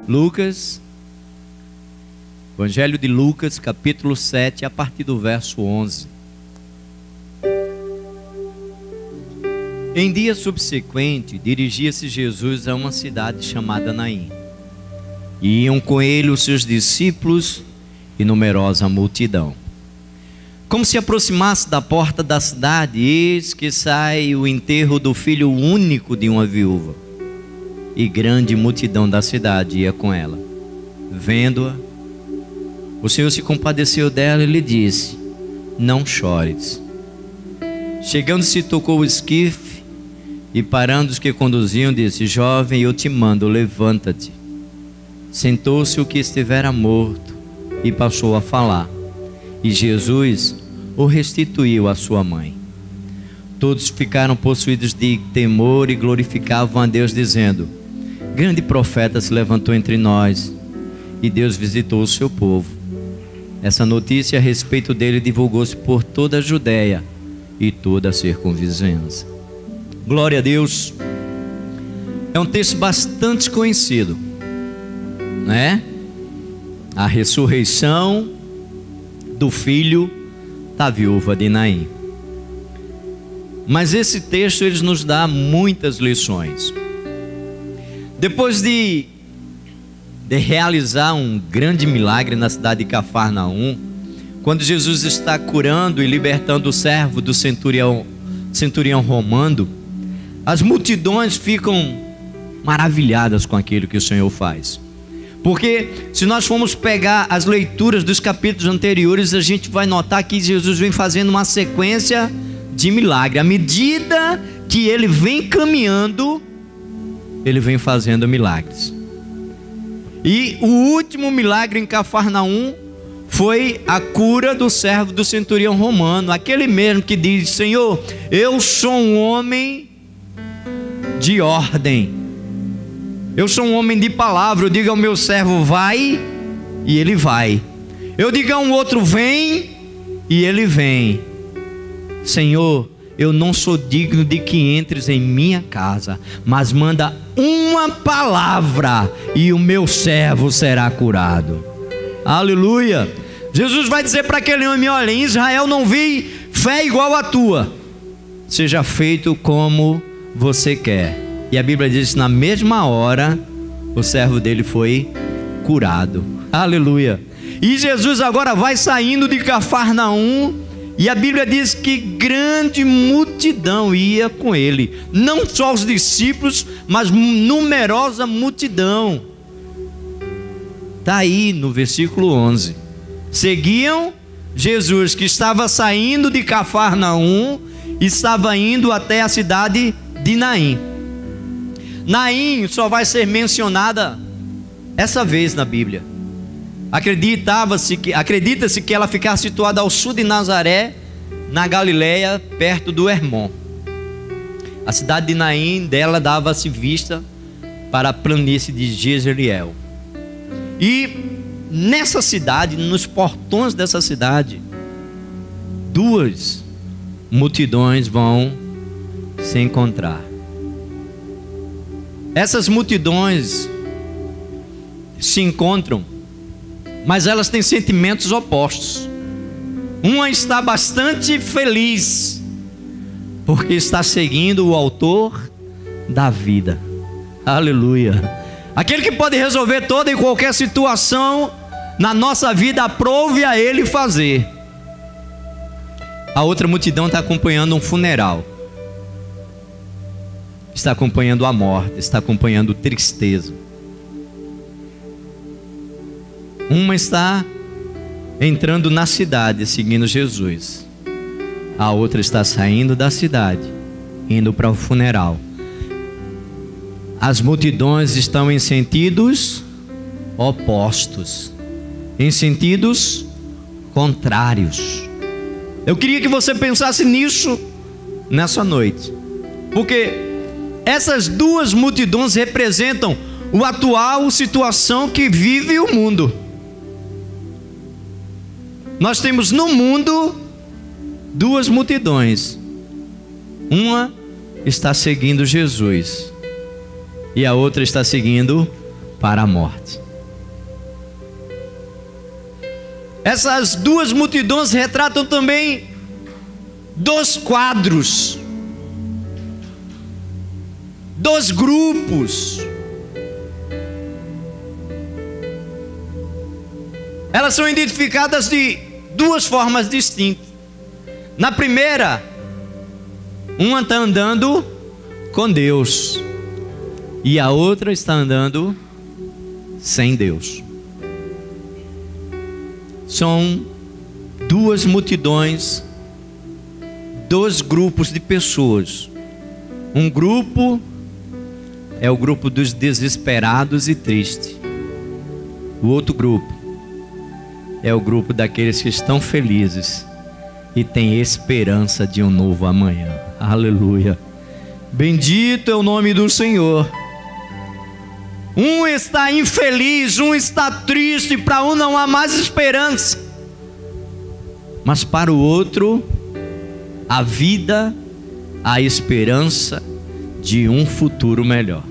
Lucas, Evangelho de Lucas, capítulo 7, a partir do verso 11. Em dia subsequente, dirigia-se Jesus a uma cidade chamada Naim. E iam com ele os seus discípulos e numerosa multidão. Como se aproximasse da porta da cidade, eis que sai o enterro do filho único de uma viúva. E grande multidão da cidade ia com ela. Vendo-a, o Senhor se compadeceu dela e lhe disse: não chores. Chegando-se, tocou o esquife e, parando os que conduziam, disse: jovem, eu te mando, levanta-te. Sentou-se o que estivera morto e passou a falar. E Jesus o restituiu à sua mãe. Todos ficaram possuídos de temor e glorificavam a Deus, dizendo: grande profeta se levantou entre nós, e Deus visitou o seu povo. Essa notícia a respeito dele divulgou-se por toda a Judéia e toda a circunvizinhança. Glória a Deus. É um texto bastante conhecido, né? A ressurreição do filho da viúva de Naim. Mas esse texto ele nos dá muitas lições. Depois de realizar um grande milagre na cidade de Cafarnaum, quando Jesus está curando e libertando o servo do centurião romano, as multidões ficam maravilhadas com aquilo que o Senhor faz. Porque se nós formos pegar as leituras dos capítulos anteriores, a gente vai notar que Jesus vem fazendo uma sequência de milagres. À medida que ele vem caminhando, ele vem fazendo milagres. E o último milagre em Cafarnaum foi a cura do servo do centurião romano, aquele mesmo que diz: Senhor, eu sou um homem de ordem, eu sou um homem de palavra. Eu digo ao meu servo: vai, e ele vai. Eu digo a um outro: vem, e ele vem. Senhor, eu não sou digno de que entres em minha casa, mas manda uma palavra e o meu servo será curado. Aleluia. Jesus vai dizer para aquele homem: olha, em Israel não vi fé igual a tua, seja feito como você quer. E a Bíblia diz que na mesma hora o servo dele foi curado. Aleluia. E Jesus agora vai saindo de Cafarnaum, e a Bíblia diz que grande multidão ia com ele. Não só os discípulos, mas numerosa multidão. Está aí no versículo 11. Seguiam Jesus, que estava saindo de Cafarnaum, estava indo até a cidade de Naim. Naim só vai ser mencionada essa vez na Bíblia. Acredita-se que ela ficava situada ao sul de Nazaré, na Galileia, perto do Hermon. A cidade de Naim, dela dava-se vista para a planície de Jezreel. E nessa cidade, nos portões dessa cidade, duas multidões vão se encontrar. Essas multidões se encontram, mas elas têm sentimentos opostos. Uma está bastante feliz, porque está seguindo o autor da vida. Aleluia. Aquele que pode resolver toda e qualquer situação na nossa vida, aprove a ele fazer. A outra multidão está acompanhando um funeral, está acompanhando a morte, está acompanhando tristeza. Uma está entrando na cidade, seguindo Jesus. A outra está saindo da cidade, indo para o funeral. As multidões estão em sentidos opostos, em sentidos contrários. Eu queria que você pensasse nisso nessa noite, porque essas duas multidões representam a atual situação que vive o mundo. Nós temos no mundo duas multidões. Uma está seguindo Jesus e a outra está seguindo para a morte. Essas duas multidões retratam também dois quadros, dois grupos. Elas são identificadas de duas formas distintas. Na primeira, uma está andando com Deus e a outra está andando sem Deus. São duas multidões, dois grupos de pessoas. Um grupo é o grupo dos desesperados e tristes. O outro grupo é o grupo daqueles que estão felizes e têm esperança de um novo amanhã. Aleluia. Bendito é o nome do Senhor. Um está infeliz, um está triste, para um não há mais esperança. Mas para o outro, a vida, a esperança de um futuro melhor.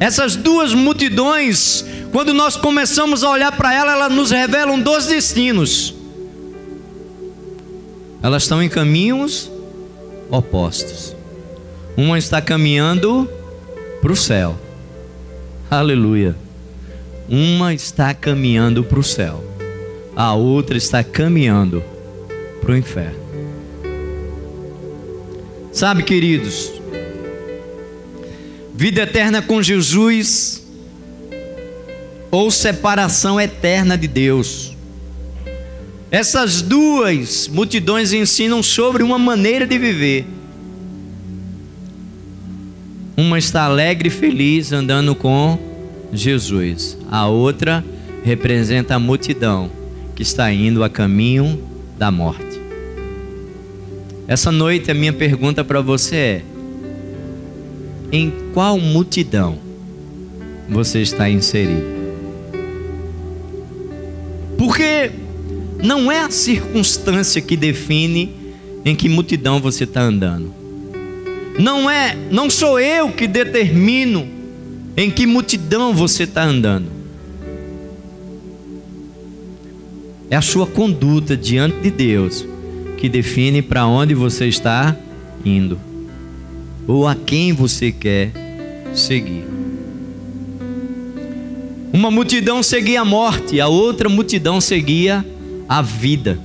Essas duas multidões, quando nós começamos a olhar para elas nos revelam dois destinos. Elas estão em caminhos opostos. Uma está caminhando para o céu. Aleluia. Uma está caminhando para o céu. A outra está caminhando para o inferno. Sabe, queridos, vida eterna com Jesus ou separação eterna de Deus. Essas duas multidões ensinam sobre uma maneira de viver. Uma está alegre e feliz andando com Jesus. A outra representa a multidão que está indo a caminho da morte. Essa noite a minha pergunta para você é: em qual multidão você está inserido? Porque não é a circunstância que define em que multidão você está andando. Não sou eu que determino em que multidão você está andando. É a sua conduta diante de Deus que define para onde você está indo, ou a quem você quer seguir. Uma multidão seguia a morte, a outra multidão seguia a vida.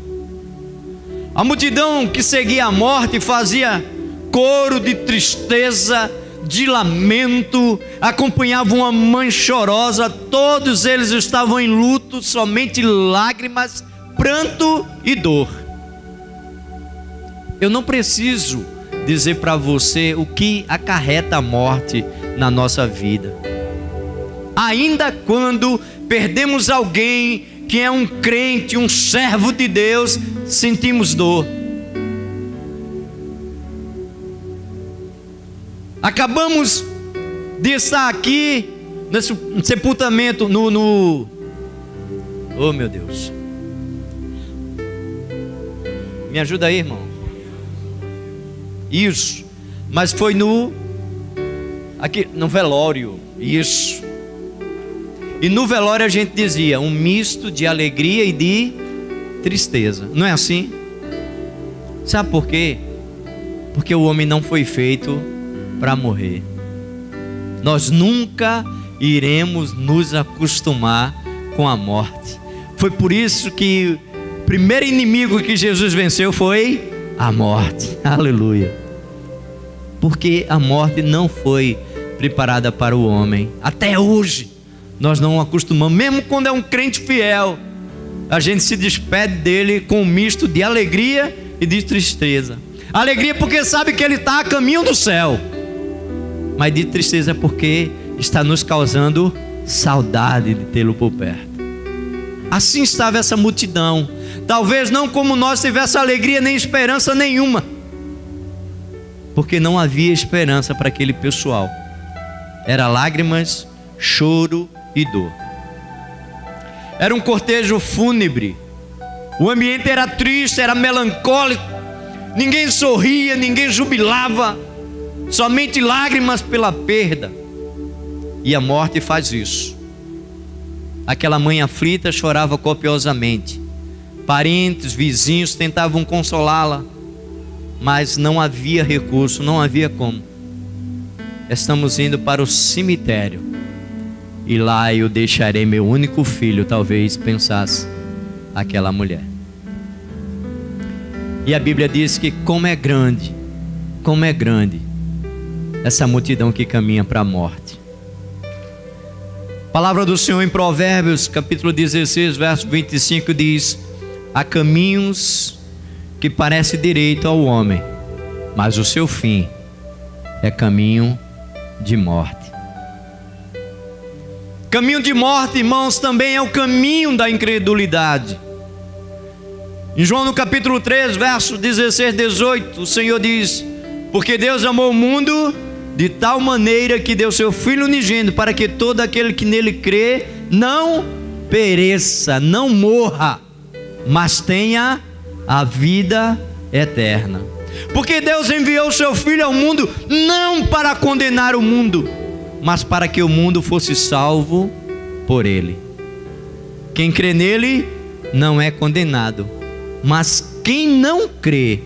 A multidão que seguia a morte fazia coro de tristeza, de lamento, acompanhava uma mãe chorosa. Todos eles estavam em luto, somente lágrimas, pranto e dor. Eu não preciso dizer para você o que acarreta a morte na nossa vida. Ainda quando perdemos alguém que é um crente, um servo de Deus, sentimos dor. Acabamos de estar aqui nesse sepultamento oh meu Deus, me ajuda aí, irmão. Isso, mas foi aqui no velório. Isso. E no velório a gente dizia um misto de alegria e de tristeza. Não é assim? Sabe por quê? Porque o homem não foi feito para morrer. Nós nunca iremos nos acostumar com a morte. Foi por isso que o primeiro inimigo que Jesus venceu foi a morte. Aleluia. Porque a morte não foi preparada para o homem. Até hoje nós não acostumamos. Mesmo quando é um crente fiel, a gente se despede dele com um misto de alegria e de tristeza. Alegria porque sabe que ele está a caminho do céu, mas de tristeza porque está nos causando saudade de tê-lo por perto. Assim estava essa multidão. Talvez não como nós tivesse alegria nem esperança nenhuma, porque não havia esperança para aquele pessoal. Era lágrimas, choro e dor. Era um cortejo fúnebre. O ambiente era triste, era melancólico. Ninguém sorria, ninguém jubilava. somente lágrimas pela perda. E a morte faz isso. Aquela mãe aflita chorava copiosamente. Parentes, vizinhos tentavam consolá-la, mas não havia recurso, não havia como. Estamos indo para o cemitério, e lá eu deixarei meu único filho, talvez pensasse aquela mulher. E a Bíblia diz que como é grande essa multidão que caminha para a morte. A palavra do Senhor em Provérbios, capítulo 16, verso 25 diz: há caminhos que parecem direito ao homem, mas o seu fim é caminho de morte. Caminho de morte, irmãos, também é o caminho da incredulidade. Em João no capítulo 3, verso 16, 18, o Senhor diz: porque Deus amou o mundo de tal maneira que deu seu Filho unigênito, para que todo aquele que nele crê não pereça, não morra, mas tenha a vida eterna. Porque Deus enviou o seu Filho ao mundo não para condenar o mundo, mas para que o mundo fosse salvo por ele. Quem crê nele não é condenado, mas quem não crê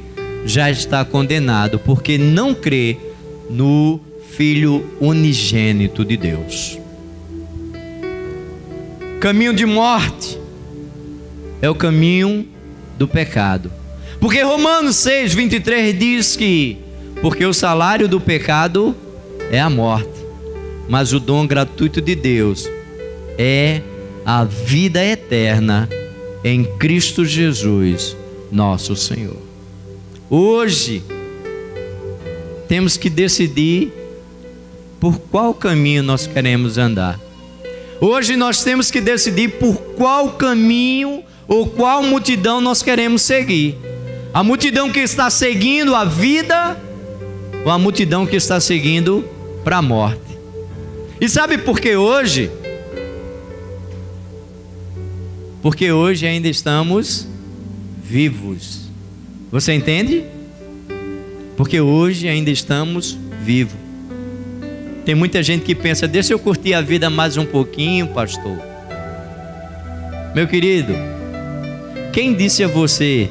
já está condenado, porque não crê no Filho unigênito de Deus. Caminho de morte é o caminho do pecado. Porque Romanos 6, 23 diz que porque o salário do pecado é a morte, mas o dom gratuito de Deus é a vida eterna em Cristo Jesus, nosso Senhor. Hoje temos que decidir por qual caminho nós queremos andar. Hoje nós temos que decidir por qual caminho ou qual multidão nós queremos seguir. A multidão que está seguindo a vida ou a multidão que está seguindo para a morte. E sabe por que hoje? Porque hoje ainda estamos vivos. Você entende? Porque hoje ainda estamos vivos. Tem muita gente que pensa: deixa eu curtir a vida mais um pouquinho, pastor. Meu querido, quem disse a você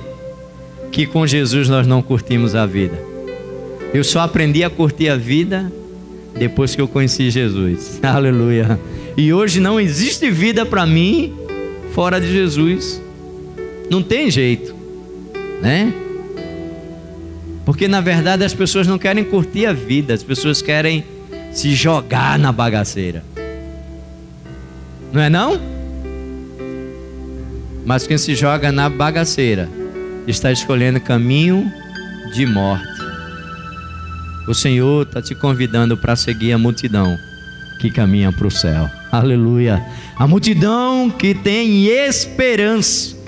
que com Jesus nós não curtimos a vida? Eu só aprendi a curtir a vida depois que eu conheci Jesus. Aleluia. E hoje não existe vida para mim fora de Jesus. Não tem jeito, né? Porque na verdade as pessoas não querem curtir a vida, as pessoas querem se jogar na bagaceira. Não é não? Mas quem se joga na bagaceira está escolhendo caminho de morte. O Senhor está te convidando para seguir a multidão que caminha para o céu. Aleluia. A multidão que tem esperança.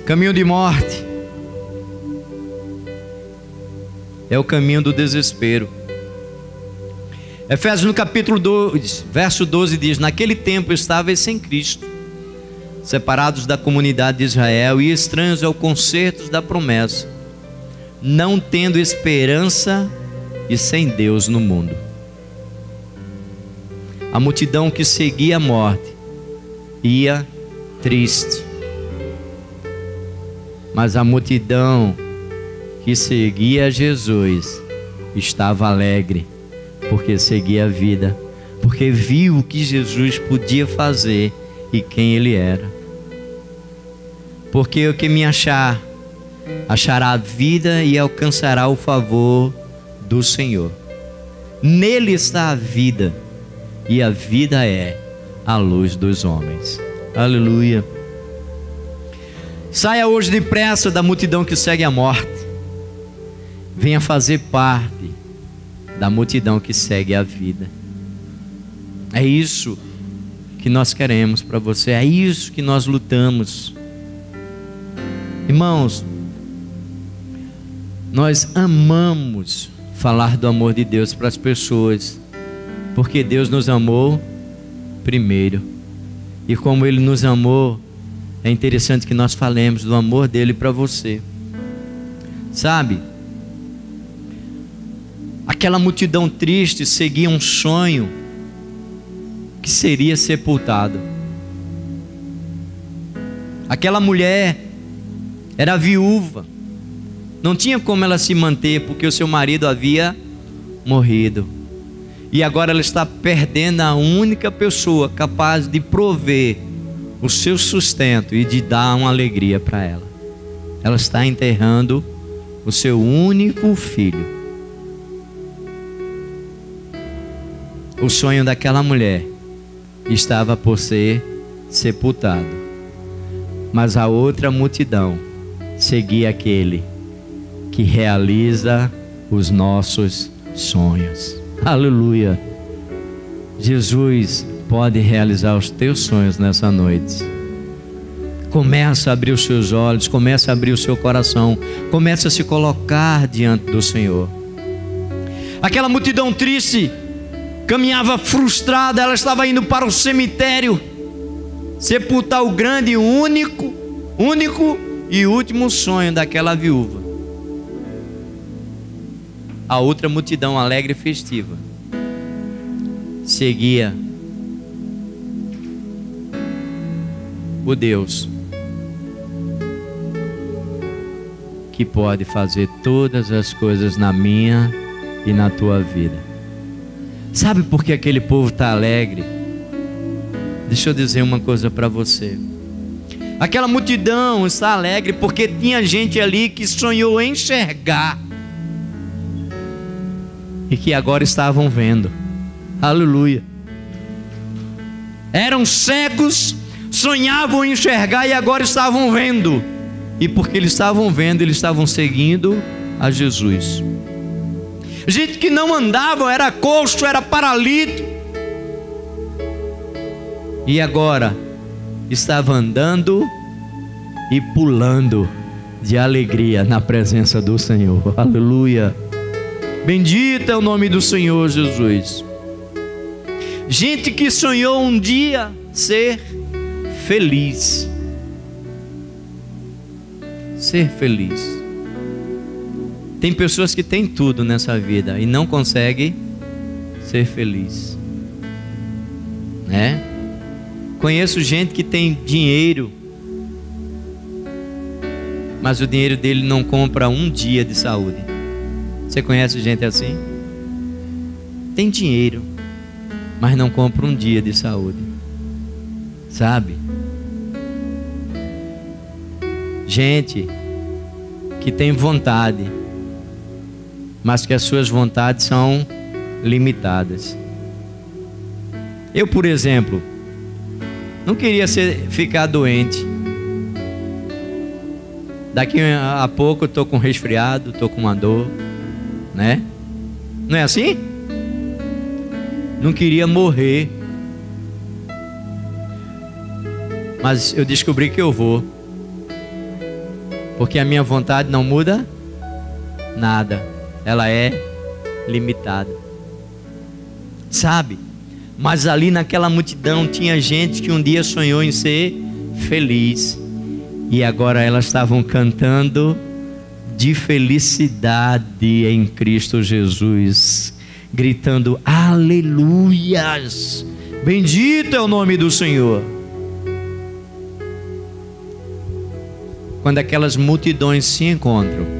Caminho de morte é o caminho do desespero. Efésios no capítulo 2, verso 12 diz: naquele tempo estáveis sem Cristo, separados da comunidade de Israel e estranhos ao concerto da promessa, não tendo esperança e sem Deus no mundo. A multidão que seguia a morte ia triste, mas a multidão que seguia Jesus estava alegre, porque seguia a vida, porque viu o que Jesus podia fazer e quem Ele era. Porque o que me achar, achará a vida e alcançará o favor do Senhor. Nele está a vida, e a vida é a luz dos homens. Aleluia. Saia hoje depressa da multidão que segue a morte. Venha fazer parte da multidão que segue a vida. É isso que nós queremos para você, é isso que nós lutamos. Irmãos, nós amamos falar do amor de Deus para as pessoas, porque Deus nos amou primeiro. E como Ele nos amou, é interessante que nós falemos do amor dele para você. Sabe? Aquela multidão triste seguia um sonho que seria sepultado. Aquela mulher era viúva, não tinha como ela se manter, porque o seu marido havia morrido. E agora ela está perdendo a única pessoa capaz de prover o seu sustento e de dar uma alegria para ela. Ela está enterrando o seu único filho. O sonho daquela mulher estava por ser sepultado, mas a outra multidão seguia aquele que realiza os nossos sonhos. Aleluia! Jesus pode realizar os teus sonhos nessa noite. Começa a abrir os seus olhos, começa a abrir o seu coração, começa a se colocar diante do Senhor. Aquela multidão triste caminhava frustrada, ela estava indo para o cemitério sepultar o grande, único e último sonho daquela viúva. A outra multidão alegre e festiva seguia o Deus que pode fazer todas as coisas na minha e na tua vida. Sabe por que aquele povo está alegre? Deixa eu dizer uma coisa para você. Aquela multidão está alegre porque tinha gente ali que sonhou enxergar e que agora estavam vendo. Aleluia. Eram cegos, sonhavam enxergar e agora estavam vendo. E porque eles estavam vendo, eles estavam seguindo a Jesus. Gente que não andava, era coxo, era paralítico, e agora estava andando e pulando de alegria na presença do Senhor. Aleluia. Bendito é o nome do Senhor Jesus. Gente que sonhou um dia ser feliz. Ser feliz. Tem pessoas que têm tudo nessa vida e não conseguem ser feliz, né? Conheço gente que tem dinheiro, mas o dinheiro dele não compra um dia de saúde. Você conhece gente assim? Tem dinheiro, mas não compra um dia de saúde. Sabe? Gente que tem vontade, mas que as suas vontades são limitadas. Eu, por exemplo, não queria ficar doente. Daqui a pouco eu estou com resfriado, estou com uma dor, né? Não é assim? Não queria morrer, mas eu descobri que eu vou, porque a minha vontade não muda nada. Ela é limitada, sabe? Mas ali naquela multidão tinha gente que um dia sonhou em ser feliz, e agora elas estavam cantando de felicidade em Cristo Jesus, gritando aleluias, bendito é o nome do Senhor. Quando aquelas multidões se encontram,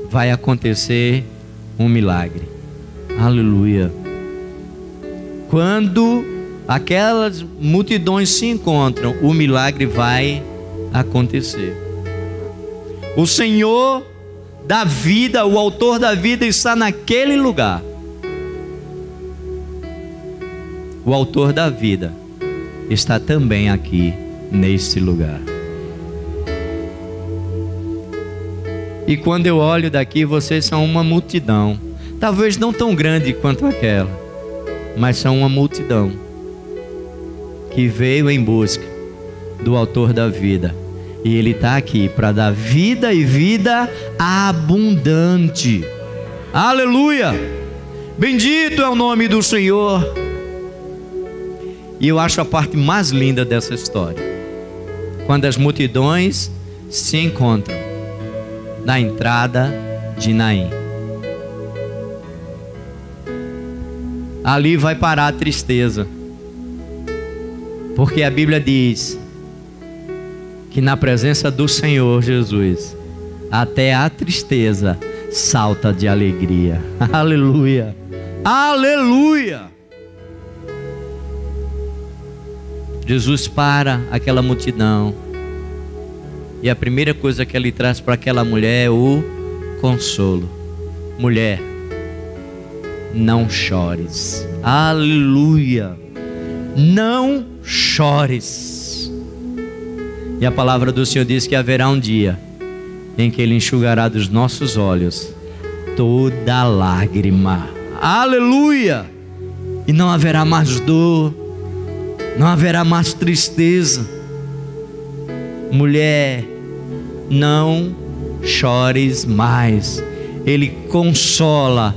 vai acontecer um milagre. Aleluia. Quando aquelas multidões se encontram, o milagre vai acontecer. O Senhor da vida, o autor da vida, está naquele lugar. O autor da vida está também aqui neste lugar. E quando eu olho daqui, vocês são uma multidão, talvez não tão grande quanto aquela, mas são uma multidão que veio em busca do autor da vida, e ele está aqui para dar vida e vida abundante. Aleluia! Bendito é o nome do Senhor. E eu acho a parte mais linda dessa história, quando as multidões se encontram na entrada de Naim. Ali vai parar a tristeza, porque a Bíblia diz que na presença do Senhor Jesus, até a tristeza salta de alegria. Aleluia, aleluia. Jesus para aquela multidão, e a primeira coisa que ele traz para aquela mulher é o consolo. Mulher, não chores. Aleluia. Não chores. E a palavra do Senhor diz que haverá um dia em que Ele enxugará dos nossos olhos toda lágrima. Aleluia. E não haverá mais dor, não haverá mais tristeza. Mulher, não chores mais. Ele consola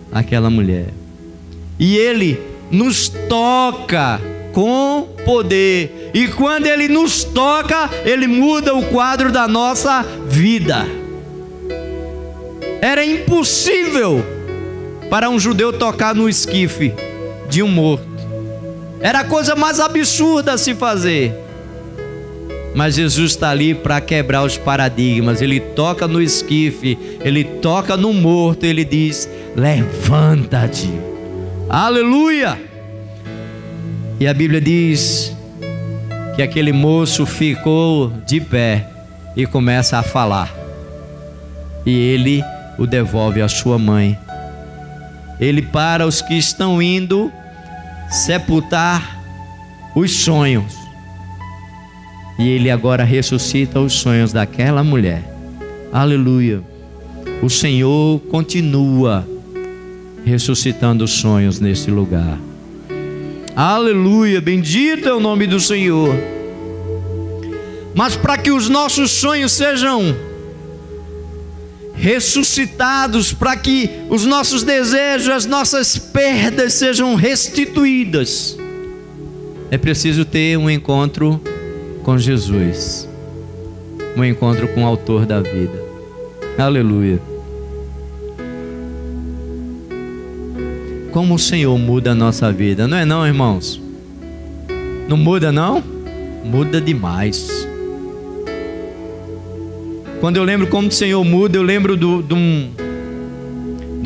aquela mulher, e Ele nos toca com poder, e quando Ele nos toca, Ele muda o quadro da nossa vida. Era impossível para um judeu tocar no esquife de um morto, era a coisa mais absurda a se fazer, mas Jesus está ali para quebrar os paradigmas. Ele toca no esquife, Ele toca no morto, Ele diz: levanta-te. Aleluia. E a Bíblia diz que aquele moço ficou de pé e começa a falar, e ele o devolve à sua mãe. Ele para os que estão indo sepultar os sonhos, e Ele agora ressuscita os sonhos daquela mulher. Aleluia. O Senhor continua ressuscitando os sonhos nesse lugar. Aleluia, bendito é o nome do Senhor. Mas para que os nossos sonhos sejam ressuscitados, para que os nossos desejos, as nossas perdas sejam restituídas, é preciso ter um encontro com Jesus, um encontro com o autor da vida. Aleluia. Como o Senhor muda a nossa vida, não é não, irmãos? Não muda não? Muda demais. Quando eu lembro como o Senhor muda, eu lembro de um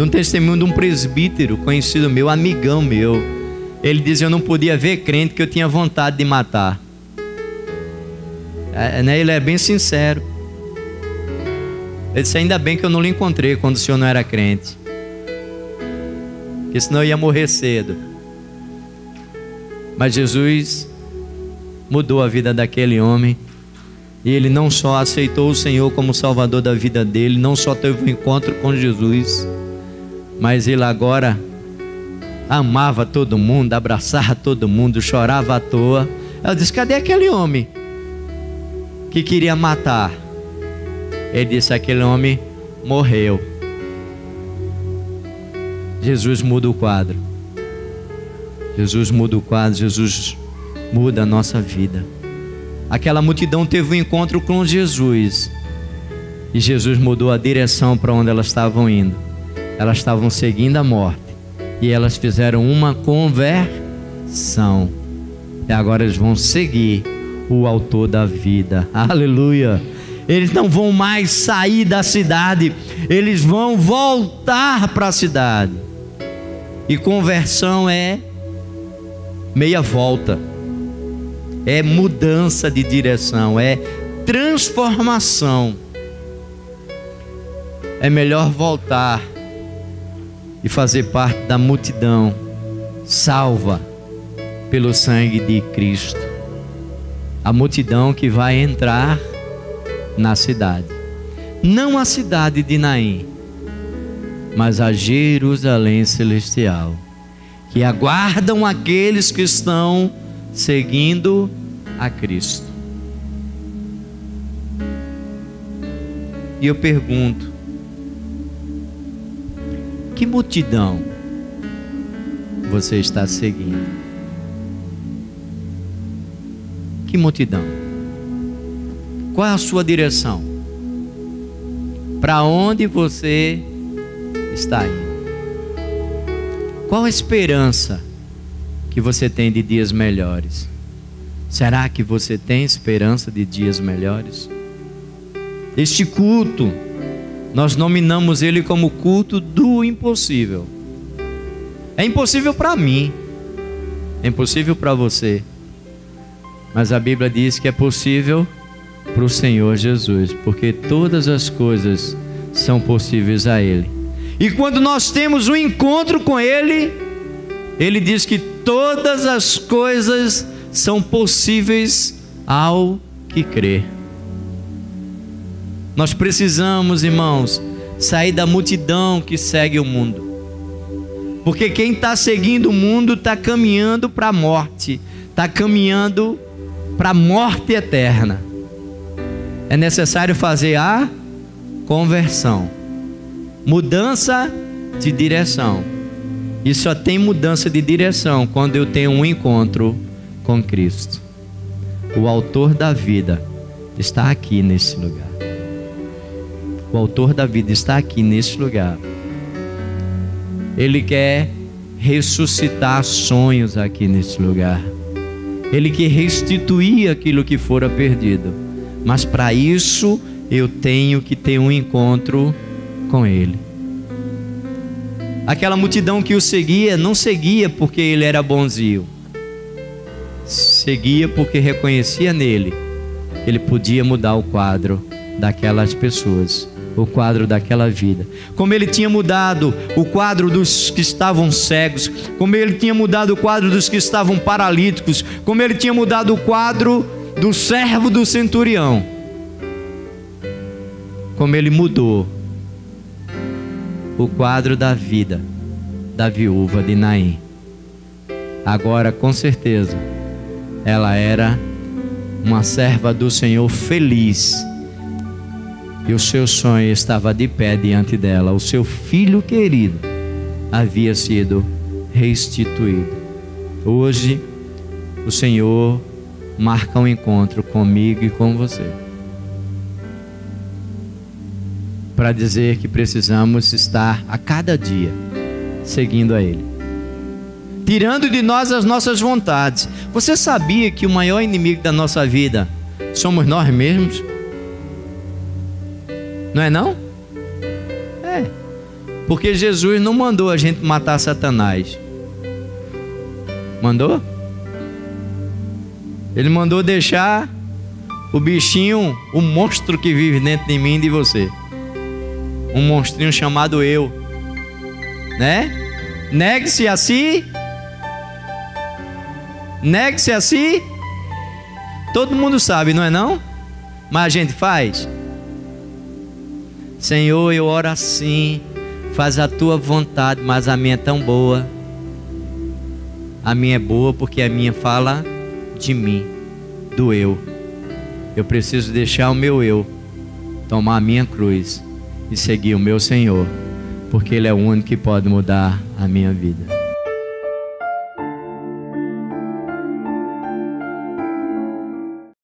testemunho de um presbítero conhecido meu, amigão meu. Ele dizia: eu não podia ver crente que eu tinha vontade de matar. Ele é bem sincero. Ele disse: ainda bem que eu não lhe encontrei quando o senhor não era crente, porque senão eu ia morrer cedo. Mas Jesus mudou a vida daquele homem, e ele não só aceitou o Senhor como Salvador da vida dele, não só teve um encontro com Jesus, mas ele agora amava todo mundo, abraçava todo mundo, chorava à toa. Eu disse: cadê aquele homem que queria matar? Ele disse: aquele homem morreu. Jesus muda o quadro. Jesus muda o quadro. Jesus muda a nossa vida. Aquela multidão teve um encontro com Jesus, e Jesus mudou a direção para onde elas estavam indo. Elas estavam seguindo a morte, e elas fizeram uma conversão, e agora eles vão seguir o autor da vida. Aleluia. Eles não vão mais sair da cidade, eles vão voltar para a cidade. E conversão é meia volta, é mudança de direção, é transformação. É melhor voltar e fazer parte da multidão salva pelo sangue de Cristo. A multidão que vai entrar na cidade, não a cidade de Naim, mas a Jerusalém celestial, que aguardam aqueles que estão seguindo a Cristo. E eu pergunto: que multidão você está seguindo? Que multidão? Qual é a sua direção? Para onde você está indo? Qual a esperança que você tem de dias melhores? Será que você tem esperança de dias melhores? Este culto, nós nominamos ele como culto do impossível. É impossível para mim, é impossível para você, mas a Bíblia diz que é possível para o Senhor Jesus, porque todas as coisas são possíveis a Ele. E quando nós temos um encontro com Ele, Ele diz que todas as coisas são possíveis ao que crê. Nós precisamos, irmãos, sair da multidão que segue o mundo, porque quem está seguindo o mundo está caminhando para a morte, está caminhando para a morte eterna. É necessário fazer a conversão, mudança de direção. E só tem mudança de direção quando eu tenho um encontro com Cristo. O autor da vida está aqui nesse lugar. O autor da vida está aqui nesse lugar. Ele quer ressuscitar sonhos aqui nesse lugar. Ele quer restituir aquilo que fora perdido. Mas para isso eu tenho que ter um encontro com Ele. Aquela multidão que o seguia, não seguia porque ele era bonzinho. Seguia porque reconhecia nele que ele podia mudar o quadro daquelas pessoas, o quadro daquela vida. Como ele tinha mudado o quadro dos que estavam cegos, como ele tinha mudado o quadro dos que estavam paralíticos, como ele tinha mudado o quadro do servo do centurião, como ele mudou o quadro da vida da viúva de Naim. Agora, com certeza, ela era uma serva do Senhor feliz, e o seu sonho estava de pé diante dela. O seu filho querido havia sido restituído. Hoje o Senhor marca um encontro comigo e com você, para dizer que precisamos estar a cada dia seguindo a Ele, tirando de nós as nossas vontades. Você sabia que o maior inimigo da nossa vida somos nós mesmos? Não é não? É. Porque Jesus não mandou a gente matar Satanás. Mandou? Ele mandou deixar o bichinho, o monstro que vive dentro de mim e de você. Um monstrinho chamado eu, né? Negue-se a si. Negue-se a si. Todo mundo sabe, não é não? Mas a gente faz. Senhor, eu oro assim, faz a tua vontade, mas a minha é tão boa. A minha é boa porque a minha fala de mim, do eu. Eu preciso deixar o meu eu, tomar a minha cruz e seguir o meu Senhor, porque Ele é o único que pode mudar a minha vida.